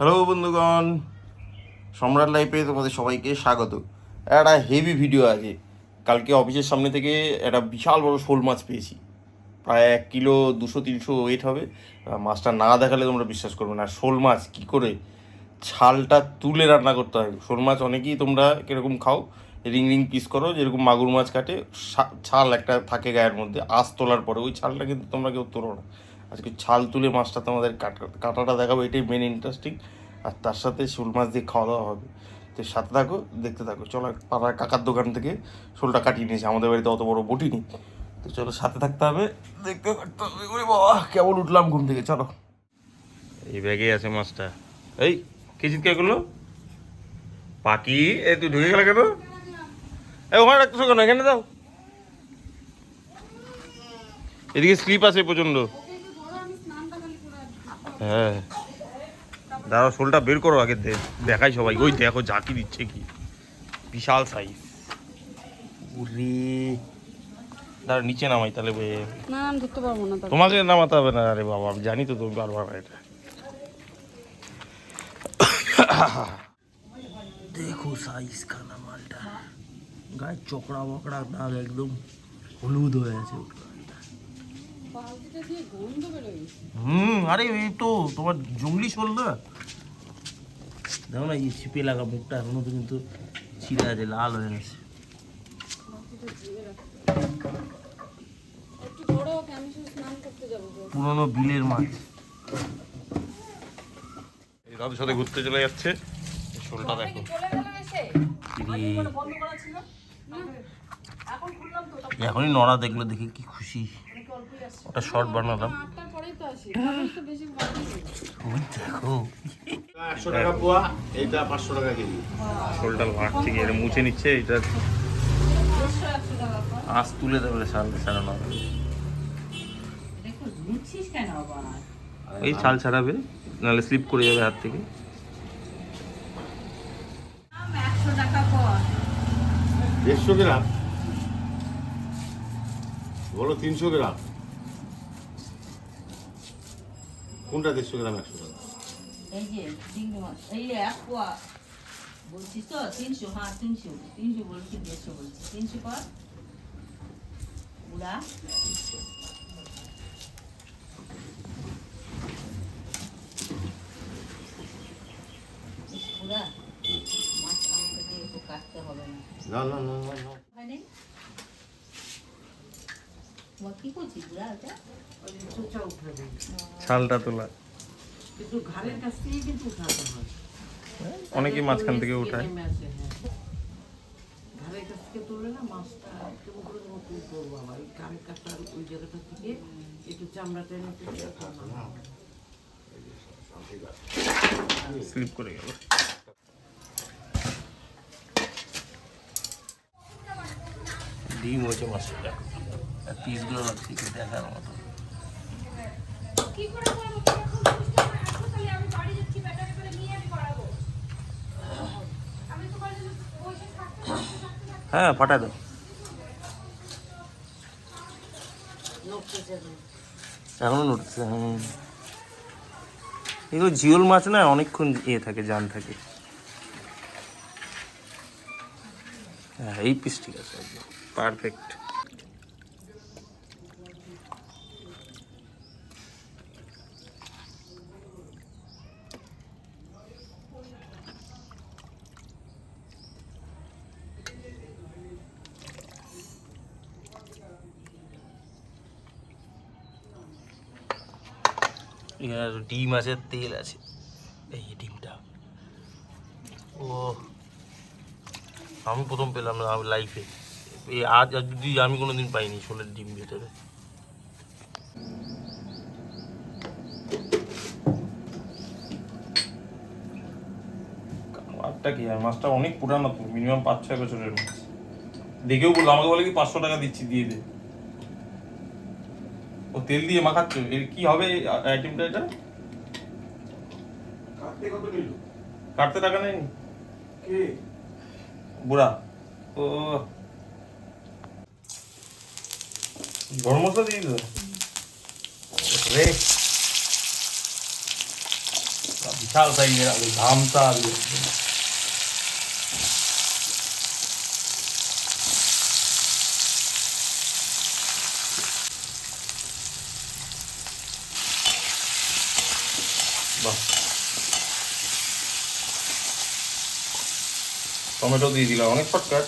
Hello বন্ধুগণ, সম্রাট লাইফে তোমাদের সবাইকে স্বাগত। একটা হেভি ভিডিও আছে। কালকে অফিসের সামনে থেকে একটা বিশাল বড় শোল মাছ পেয়েছি। প্রায় 1 কিলো 200-300 ওয়েট হবে। মাছটা না দেখালে তোমরা বিশ্বাস করবে না। শোল মাছ কী করে ছালটা তুলে রান্না করতে হয়। শোল মাছ অনেকেই তোমরা কীরকম খাও, রিং রিং পিস করো, যেরকম মাগুর মাছ কাটে, ছাল একটা থাকে গায়ের মধ্যে, আঁশ তোলার পরে ওই ছালটা কিন্তু তোমরা কেউ তোলো না। আজকে ছাল তুলে মাছটা তোমাদের কাটাটা দেখাবো, এটাই মেন ইন্টারেস্টিং। আর তার সাথে শোল মাছ দিয়ে খাওয়া দাওয়া হবে। তো সাথে থাকো, দেখতে থাকো। চলো, পাড়ার কাকার দোকান থেকে শোলটা কাটিয়ে নিয়েছি, আমাদের বাড়িতে অত বড় বটি নেই। তো চলো, সাথে থাকতে হবে, দেখতে থাকতে হবে। ওরে বাবা, কেমন উঠলাম ঘুম থেকে। চলো, এই ব্যাগে আছে মাছটা। এই কি চিৎকার করলো পাখি? এই তুই ঢুকে গেল কেন? এই ওখানে রাখতেছো কেন? এখানে দাও। এদিকে স্লিপ আছে প্রচন্ড। হ্যাঁ, দাঁড়াও, শোলটা বের করো আগে, দেখাই সবাই। ওই দেখো ঝাঁকি দিচ্ছে, কি বিশাল সাইজ। উরে, দাঁড়া নিচে নামাই তাহলে। না আমি ধরতে পারবো না। তোমাকে নামাতে হবে না। আরে বাবা, আমি জানি তো তুমি পারবা না এটা। দেখো সাইজ খানা মালটা, গায়ে চকড়া বকড়া দাগ, একদম হলুদ হয়ে আছে। আরে এই তো তোমার জঙ্গলি শোল না, দেখো না, এই ছিপে লাগা মুখটা এখনো তো কিন্তু ছিঁড়ে আছে, লাল হয়ে গেছে। পুরোনো বিলের মাছ। এই দাদুর সাথে ঘুরতে চলে যাচ্ছে। শোলটা দেখো, এখনই নড়া দেখলো, দেখে কি খুশি। ওটা শর্ট বানালাম। ওই দেখো, 100 টাকা পোয়া, এইটা 500 টাকা কেজি। শোলটা ভাঙছে, কি এটা মুছে নিচ্ছে। এটা আঁশ তুলে দেবে, সারা না এই ছাল ছাড়াবে, নাহলে স্লিপ করে যাবে হাত থেকে। 150 গ্রাম বলো, 300 গ্রাম কোনটা? 150 গ্রাম 100 টাকা। এই যে চিংড়ি মাছ, এই এক পোয়া বলছিস তো 300, হ্যাঁ 300 বলছি, 150 বলছি, 300 কর পুরা। পুরা মাছ আমাকে একটু কাটতে হবে না। না না না না না, হয়নি কি করছিস পুরা? ওটা ছালটা তোলা, কিন্তু ঘাড়ের কাছ থেকে কিন্তু উঠাতে হয়। অনেকেই মাঝখান থেকে উঠায়। ঘাড়ের কাছ থেকে তুললে না মাছটা কেমন করে যেন তুলতে হবে বাবা। ওই কান কাটার ওই জায়গাটা থেকে একটু চামড়াটা এনে স্লিপ করে গেল। ডিম হয়েছে মাছের, দেখো পিসগুলো লাগছে কি দেখার মতো। হ্যাঁ, ফাটাই দাও। এখনো নড়ছে। হ্যাঁ, এগুলো জিওল মাছ না, অনেকক্ষণ থাকে, জান থাকে। হ্যাঁ, এই পিস ঠিক আছে, একদম পারফেক্ট। এখানে ডিম আছে, তেল আছে। এই ডিমটা, ও আমি প্রথম পেলাম না লাইফে। এই আজ যদি আমি কোনোদিন পাইনি শোলের ডিম ভেতরে। কালারটা কি, আর মাছটা অনেক পুরানো তো, মিনিমাম 5-6 বছরের মাছ। দেখেও বললো, আমাকে বলে কি 500 টাকা দিচ্ছি, দিয়ে দে। ও তেল দিয়ে মাখাচ্ছে। এর কি হবে আইটেমটা? এটা কাটতে কত নিল? কাটতে টাকা নেয়নি কে? বুড়া। ও গরম মশলা দিয়ে দিল রে। বিশাল সাইজের আলু, ধামসা আলু। বাহ, টমেটো দিয়ে দিলাম, অনেক শর্টকাট।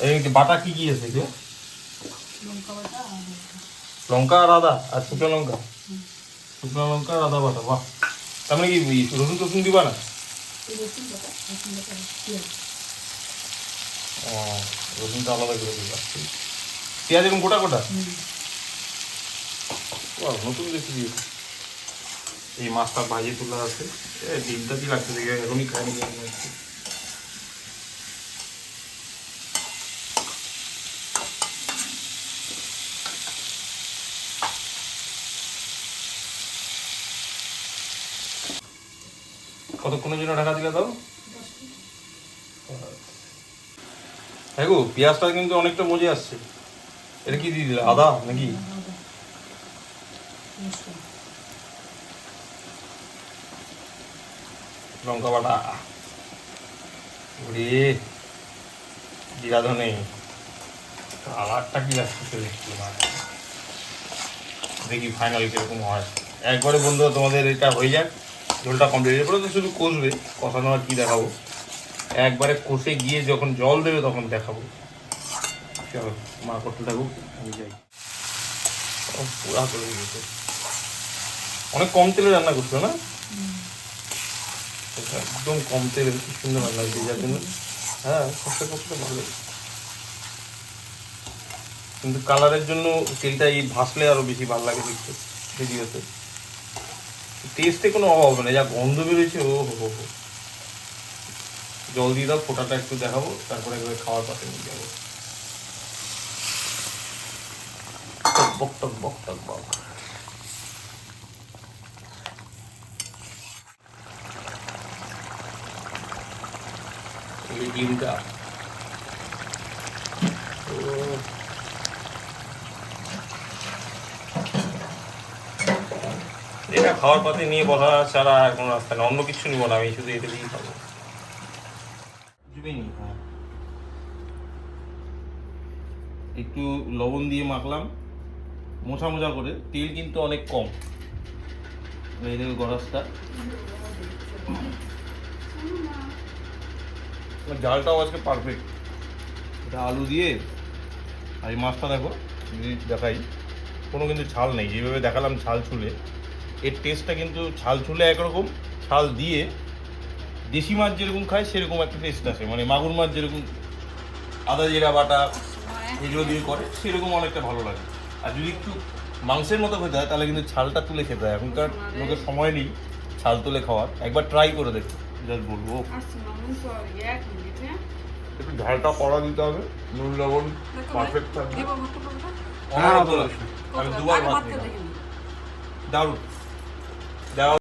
এই বাটা কি কি আছে এতে? লঙ্কা আর আদা আর শুকনো লঙ্কা, শুকনো লঙ্কা আর আদা বাটা। বাহ, তার মানে কি রসুন টসুন দিবা না? ও, রসুনটা আলাদা করে দিবা। পেঁয়াজ এরকম গোটা গোটা? বাহ, নতুন রেসিপি। এই মাছটা ভাজি তোলা আছে, ডিমটা কি লাগছে দেখে এখনই খাইনি। কতক্ষণের জন্য ঢাকা দিলে দাও? হ্যাঁ গো, পেঁয়াজটা কিন্তু অনেকটা মজে আসছে। এটা কি দিয়ে দিলে, আদা নাকি? লঙ্কা বাটা, ওরে জিরা ধনে, কালারটা কি আসছে দেখছি। দেখি ফাইনাল কিরকম হয়। একবারে বন্ধুরা তোমাদের এটা হয়ে যাক, ঝোলটা কমপ্লিট হয়ে যাবে, তো শুধু কষবে, কষানো আর কি দেখাবো। একবারে কষে গিয়ে যখন জল দেবে তখন দেখাবো। চলো মা করতে থাকুক, আমি যাই। পুরা করে গেছে, অনেক কম তেলে রান্না করছো না? একদম কম তেলে খুব সুন্দর রান্না হয়েছে, যার জন্য হ্যাঁ কষ্ট কষ্ট ভালো। কিন্তু কালারের জন্য তেলটা এই ভাসলে আরো বেশি ভালো লাগে দেখতে ভিডিওতে। টেস্টে কোনো অভাব নেই, যা গন্ধ বেরোয়েছে ও হো হো। জল দিয়ে দাও, ফোটাটা একটু দেখাবো, তারপরে একবার খাওয়ার পাশে নিয়ে যাবো। বক টক বক টক বক। এই ডিমটা এটা খাওয়ার পাতে নিয়ে বসা ছাড়া আর কোনো রাস্তা নেই, অন্য কিছু নিব না, আমি শুধু এটা দিয়েই খাবো। একটু লবণ দিয়ে মাখলাম মোছা মোছা করে, তেল কিন্তু অনেক কম। এই দেখো গরজটা, ঝালটাও আজকে পারফেক্ট। এটা আলু দিয়ে আর এই মাছটা দেখো, যদি দেখাই কোনো কিন্তু ছাল নেই, যেভাবে দেখালাম ছাল ছুলে, এর টেস্টটা কিন্তু ছাল ছুলে একরকম, ছাল দিয়ে দেশি মাছ যেরকম খায় সেরকম একটা টেস্ট আসে। মানে মাগুর মাছ যেরকম আদা জিরা বাটা এগুলো দিয়ে করে সেরকম অনেকটা ভালো লাগে। আর যদি একটু মাংসের মতো খেতে হয় তাহলে কিন্তু ছালটা তুলে খেতে হয়। এখনকার লোকের সময় নেই ছাল তুলে খাওয়ার, একবার ট্রাই করে দেখো, জাস্ট বলবো। একটু ঝালটা কড়া দিতে হবে, নুন লবণ পারফেক্ট থাকবে। আমি দুবার ভাত নিলাম, দারুণ।